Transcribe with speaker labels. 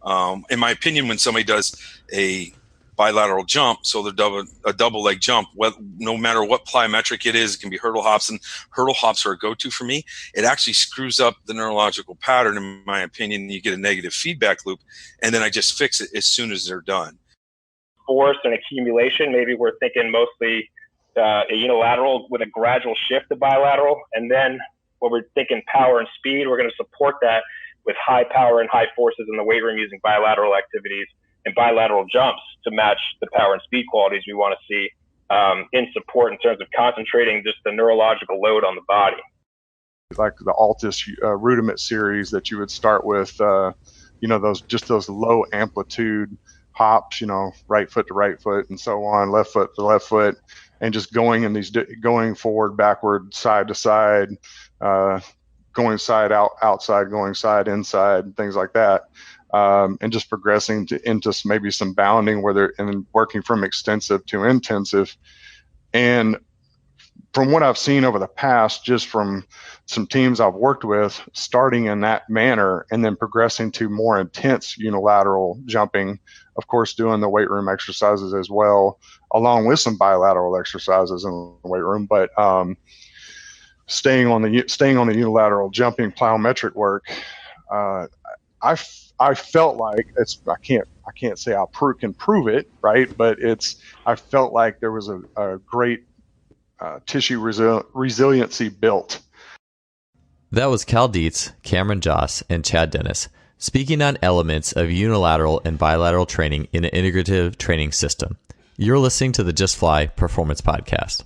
Speaker 1: In my opinion, when somebody does a bilateral jump, so they're a double leg jump, no matter what plyometric it is, it can be hurdle hops, and hurdle hops are a go-to for me. It actually screws up the neurological pattern, in my opinion. You get a negative feedback loop, and then I just fix it as soon as they're done.
Speaker 2: Force and accumulation, maybe we're thinking mostly a unilateral with a gradual shift to bilateral. And then when we're thinking power and speed, we're going to support that with high power and high forces in the weight room using bilateral activities and bilateral jumps to match the power and speed qualities we want to see in support in terms of concentrating just the neurological load on the body.
Speaker 3: Like the Altus rudiment series that you would start with, those low amplitude hops, right foot to right foot and so on, left foot to left foot, and just going forward, backward, side to side, going side out, outside, going side inside, things like that, and just progressing into maybe some bounding and working from extensive to intensive. And from what I've seen over the past, just from some teams I've worked with, starting in that manner and then progressing to more intense unilateral jumping, of course, doing the weight room exercises as well, along with some bilateral exercises in the weight room, but staying on the unilateral jumping plyometric work, I felt like I can't say I can prove it, right? But I felt like there was a great tissue resiliency built.
Speaker 4: That was Cal Dietz, Cameron Josse, and Chad Dennis speaking on elements of unilateral and bilateral training in an integrative training system. You're listening to the Just Fly Performance Podcast.